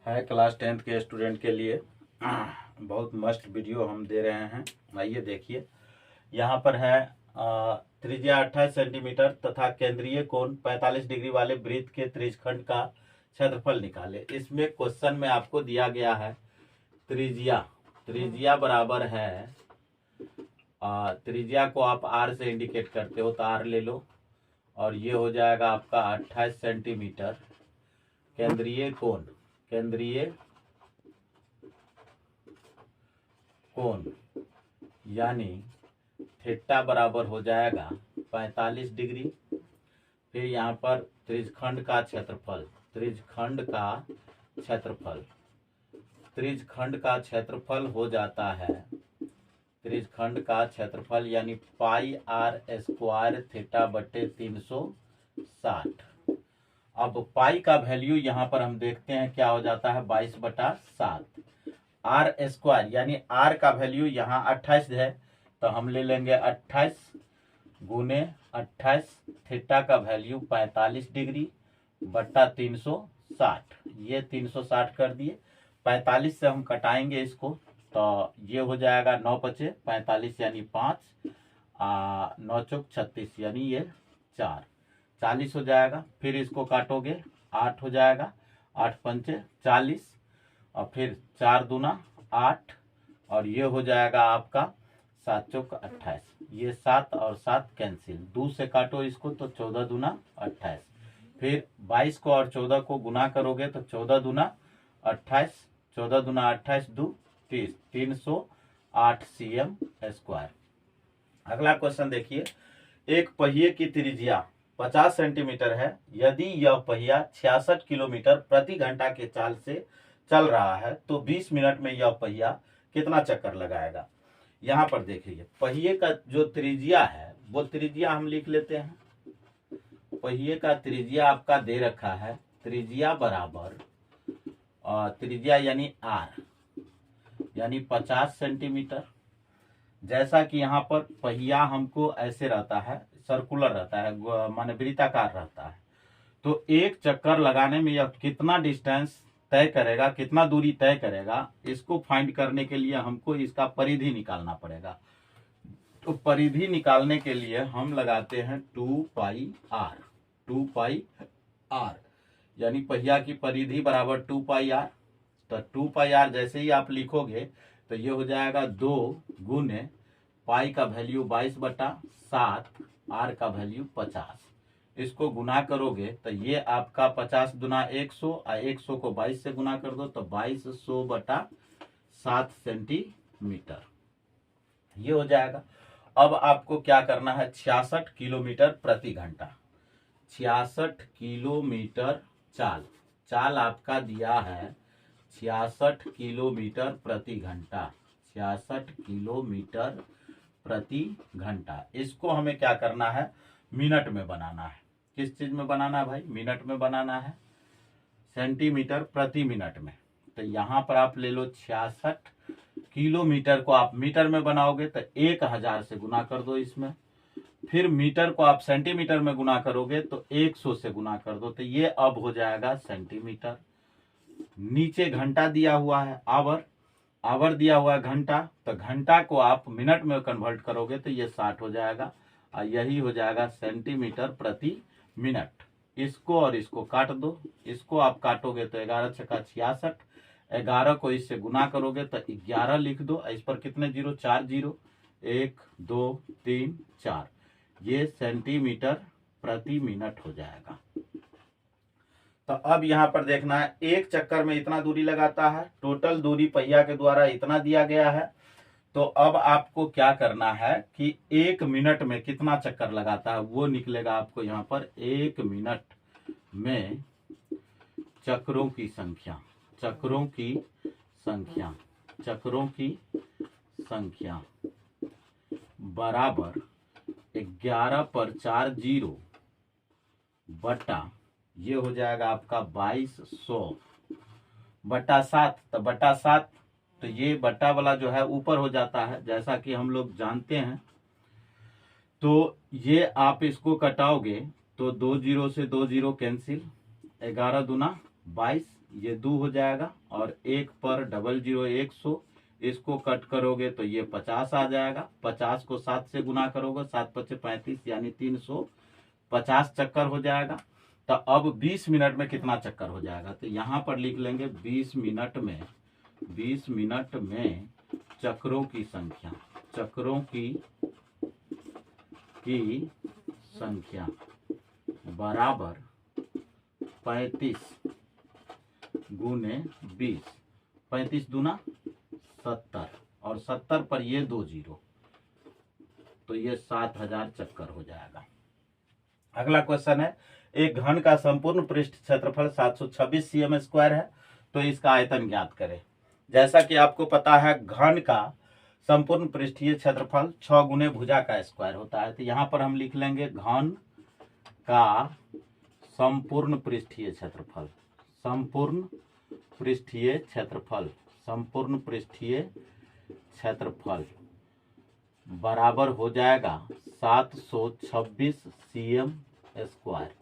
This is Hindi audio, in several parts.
है क्लास 10th के स्टूडेंट के लिए बहुत मस्त वीडियो हम दे रहे हैं। आइए देखिए, यहाँ पर है त्रिज्या 28 सेंटीमीटर तथा केंद्रीय कोण 45 डिग्री वाले वृत्त के त्रिज्यखंड का क्षेत्रफल निकाले। इसमें क्वेश्चन में आपको दिया गया है त्रिज्या बराबर है, त्रिज्या को आप आर से इंडिकेट करते हो तो आर ले लो, और ये हो जाएगा आपका 28 सेंटीमीटर। केंद्रीय कोण यानी थीटा बराबर हो जाएगा 45 डिग्री। फिर यहाँ पर त्रिज्यखंड का क्षेत्रफल हो जाता है, त्रिज्यखंड का क्षेत्रफल यानी पाई आर स्क्वायर थीटा बटे 360। अब पाई का वैल्यू यहाँ पर हम देखते हैं क्या हो जाता है, 22/7। आर स्क्वायर यानी आर का वैल्यू यहाँ 28 है, तो हम ले लेंगे 28 गुने 28, थीटा का वैल्यू 45 डिग्री बट्टा 360। ये 360 कर दिए, 45 से हम कटाएंगे इसको, तो ये हो जाएगा 9×5 = 45 यानी 5, 9×4 = 36 यानी ये 4, 40 हो जाएगा। फिर इसको काटोगे 8 हो जाएगा, 8×5 = 40, और फिर 4×2 = 8, और ये हो जाएगा आपका 7×4 = 28। ये 7 और 7 कैंसिल, 2 से काटो इसको तो 14×2 = 28। फिर 22 को और 14 को गुना करोगे तो 14×2 = 28, 14×2 = 28, 2 = 30, 308 cm²। अगला क्वेश्चन देखिए, एक पहिए की त्रिज्या 50 सेंटीमीटर है। यदि यह पहिया 66 किलोमीटर प्रति घंटा के चाल से चल रहा है तो 20 मिनट में यह पहिया कितना चक्कर लगाएगा। यहाँ पर देखिए, पहिए का जो त्रिज्या है वो त्रिज्या हम लिख लेते हैं। पहिए का त्रिज्या आपका दे रखा है, त्रिज्या बराबर त्रिज्या यानी आर यानी 50 सेंटीमीटर। जैसा कि यहाँ पर पहिया हमको ऐसे रहता है, सर्कुलर रहता है, माने वृत्ताकार रहता है, तो एक चक्कर लगाने में यह कितना डिस्टेंस तय करेगा, कितना दूरी तय करेगा, इसको फाइंड करने के लिए हमको इसका परिधि निकालना पड़ेगा। तो परिधि निकालने के लिए हम लगाते हैं 2πr, 2πr यानी पहिया की परिधि बराबर 2πr। तो 2πr जैसे ही आप लिखोगे तो ये हो जाएगा 2 गुने पाई का वैल्यू 22/7, आर का वैल्यू 50। इसको गुना करोगे तो ये आपका 50×100, और 100 को 22 से गुना कर दो तो 2200/7 सेंटीमीटर ये हो जाएगा। अब आपको क्या करना है, 66 किलोमीटर प्रति घंटा, 66 किलोमीटर चाल आपका दिया है 66 किलोमीटर प्रति घंटा, 66 किलोमीटर प्रति घंटा। इसको हमें क्या करना है, मिनट में बनाना है। किस चीज में बनाना है भाई, मिनट में बनाना है, सेंटीमीटर प्रति मिनट में। तो यहाँ पर आप ले लो 66 किलोमीटर को आप मीटर में बनाओगे तो 1000 से गुना कर दो इसमें, फिर मीटर को आप सेंटीमीटर में गुना करोगे तो 100 से गुना कर दो, तो ये अब हो जाएगा सेंटीमीटर। नीचे घंटा दिया हुआ है, आवर दिया हुआ है घंटा, तो घंटा को आप मिनट में कन्वर्ट करोगे तो ये 60 हो जाएगा, और यही हो जाएगा सेंटीमीटर प्रति मिनट। इसको और इसको काट दो, इसको आप काटोगे तो 11×6 = 66, 11 को इससे गुना करोगे तो 11 लिख दो, इस पर कितने जीरो, 4 जीरो, 1 2 3 4, ये सेंटीमीटर प्रति मिनट हो जाएगा। तो अब यहाँ पर देखना है, एक चक्कर में इतना दूरी लगाता है, टोटल दूरी पहिया के द्वारा इतना दिया गया है। तो अब आपको क्या करना है कि 1 मिनट में कितना चक्कर लगाता है वो निकलेगा आपको यहाँ पर। 1 मिनट में चक्रों की संख्या बराबर 11/4 बटा, ये हो जाएगा आपका 2200/7। तो बटा 7, तो ये बटा वाला जो है ऊपर हो जाता है, जैसा कि हम लोग जानते हैं। तो ये आप इसको कटाओगे तो 2 0 से 2 0 कैंसिल, 11×2 = 22, ये 2 हो जाएगा, और 1 पर 00 100, इसको कट करोगे तो ये 50 आ जाएगा। 50 को 7 से गुना करोगे, 7 पचे 35, यानी 350 चक्कर हो जाएगा। तो अब 20 मिनट में कितना चक्कर हो जाएगा, तो यहाँ पर लिख लेंगे 20 मिनट में चक्रों की संख्या, बराबर 35 गुने 20, 35 दूना 70, और 70 पर ये 2 जीरो, तो ये 7000 चक्कर हो जाएगा। अगला क्वेश्चन है, एक घन का संपूर्ण पृष्ठ क्षेत्रफल 726 cm स्क्वायर है, तो इसका आयतन ज्ञात करें। जैसा कि आपको पता है, घन का संपूर्ण पृष्ठीय क्षेत्रफल 6 गुने भुजा का स्क्वायर होता है। तो यहाँ पर हम लिख लेंगे घन का संपूर्ण पृष्ठीय क्षेत्रफल बराबर हो जाएगा 726 cm स्क्वायर।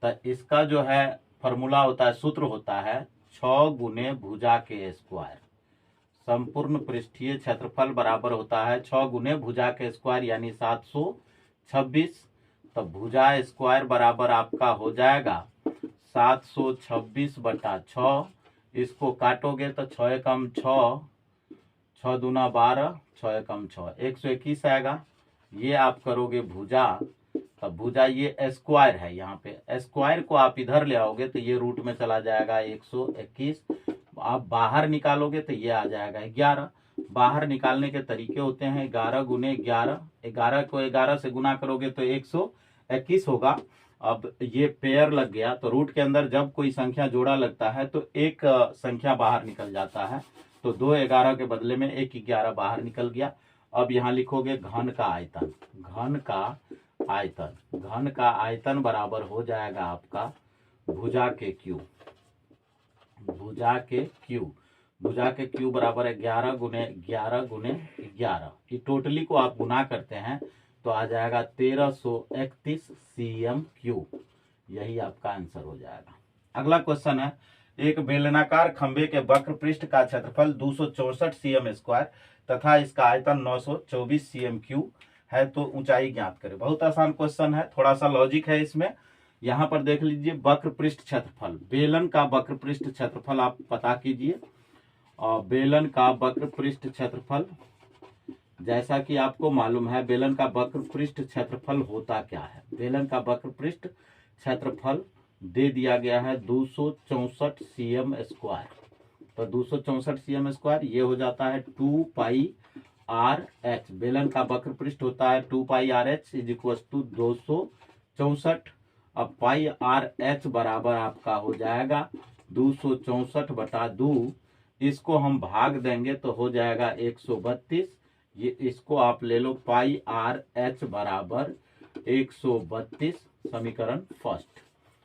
तो इसका जो है फॉर्मूला होता है, सूत्र होता है 6 गुने भुजा के स्क्वायर। संपूर्ण पृष्ठीय क्षेत्रफल बराबर होता है 6 गुने भुजा के स्क्वायर, यानी 726। तो भुजा स्क्वायर बराबर आपका हो जाएगा 726 बटा 6। इसको काटोगे तो 6 एकम 6, 6 दूना 12, 6 एकम 6, 121 आएगा। ये आप करोगे भुजा, तब भुजा ये स्क्वायर है, यहाँ पे स्क्वायर को आप इधर ले आओगे तो ये रूट में चला जाएगा 121। आप बाहर निकालोगे तो ये आ जाएगा 11। बाहर निकालने के तरीके होते हैं 11 गुने 11, 11 को 11 से गुना करोगे तो 121 होगा। अब ये पेयर लग गया, तो रूट के अंदर जब कोई संख्या जोड़ा लगता है तो एक संख्या बाहर निकल जाता है, तो 2 11 के बदले में 1 11 बाहर निकल गया। अब यहाँ लिखोगे घन का आयतन बराबर हो जाएगा आपका भुजा के क्यू बराबर है 11 गुने 11। ये टोटली को आप गुना करते हैं तो आ जाएगा 1331 cm3। यही आपका आंसर हो जाएगा। अगला क्वेश्चन है, एक बेलनाकार खंबे के वक्र पृष्ठ का क्षेत्रफल 264 cm स्क्वायर तथा इसका आयतन 924 cm3 है, तो ऊंचाई ज्ञात करें। बहुत आसान क्वेश्चन है, थोड़ा सा लॉजिक है इसमें। यहाँ पर देख लीजिए, वक्र पृष्ठ क्षेत्रफल, बेलन का वक्र पृष्ठ क्षेत्रफल आप पता कीजिए। और बेलन का वक्र पृष्ठ क्षेत्रफल, जैसा कि आपको मालूम है, बेलन का वक्र पृष्ठ क्षेत्रफल होता क्या है। बेलन का वक्र पृष्ठ क्षेत्रफल दे दिया गया है 264 cm स्क्वायर। तो 264 cm स्क्वायर ये हो जाता है 2 पाई आर एच। बेलन का वक्र पृष्ठ होता है 2 pi R H is equal to 264। अब पाई आर एच बराबर आपका हो जाएगा 264 बटा 2। इसको हम भाग देंगे तो हो जाएगा 132। ये इसको आप ले लो, पाई आर एच बराबर 132, समीकरण फर्स्ट।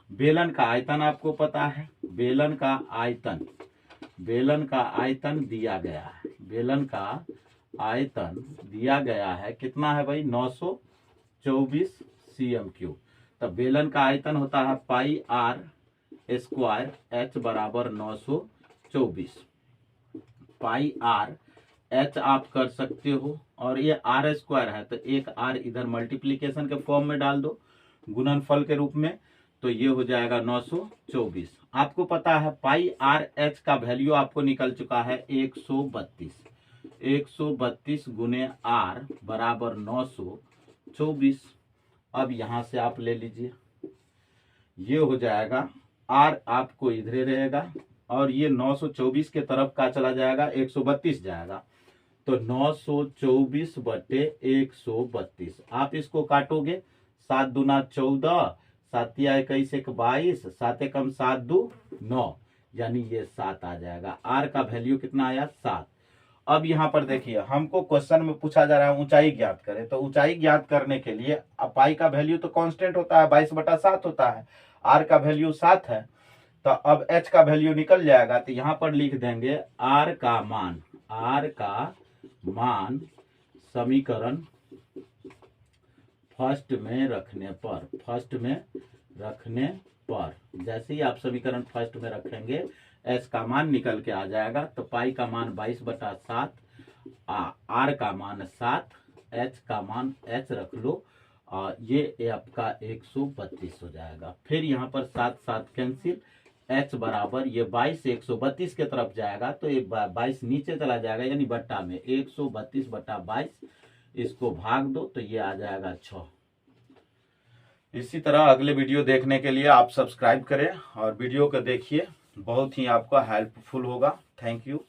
बेलन का आयतन आपको पता है, बेलन का आयतन दिया गया है। बेलन का आयतन दिया गया है, कितना है भाई, 924 cm3। तब बेलन का आयतन होता है पाई आर स्क्वायर एच बराबर 924। पाई आर एच आप कर सकते हो, और ये आर स्क्वायर है तो एक आर इधर मल्टीप्लीकेशन के फॉर्म में डाल दो, गुणनफल के रूप में, तो ये हो जाएगा 924। आपको पता है पाई आर एच का वैल्यू आपको निकल चुका है 132 गुने आर बराबर 924। अब यहां से आप ले लीजिए, ये हो जाएगा, आर आपको इधरे रहेगा और ये 924 के तरफ का चला जाएगा, 132 जाएगा। तो 924 बटे 132 आप इसको काटोगे, 7 दूना 14, 7 या 21 एक 22, 7 एकम 7 2 9, यानी ये 7 आ जाएगा। आर का वैल्यू कितना आया, 7। अब यहाँ पर देखिए, हमको क्वेश्चन में पूछा जा रहा है ऊंचाई ज्ञात करें, तो ऊंचाई ज्ञात करने के लिए पाई का वैल्यू तो कांस्टेंट होता है, 22/7 होता है, आर का वैल्यू 7 है, तो अब एच का वैल्यू निकल जाएगा। तो यहाँ पर लिख देंगे आर का मान समीकरण फर्स्ट में रखने पर। जैसे ही आप समीकरण फर्स्ट में रखेंगे एस का मान निकल के आ जाएगा, तो पाई का मान 22/7, आर का मान 7, एच का मान एच रख लो, ये आपका 132 हो जाएगा। फिर यहाँ पर 7 7 कैंसिल, एच बराबर ये 22 132 के तरफ जाएगा तो ये 22 नीचे चला जाएगा, यानी बट्टा में 132/22, इसको भाग दो तो ये आ जाएगा 6। इसी तरह अगले वीडियो देखने के लिए आप सब्सक्राइब करें और वीडियो को देखिए, बहुत ही आपका हेल्पफुल होगा। Thank you.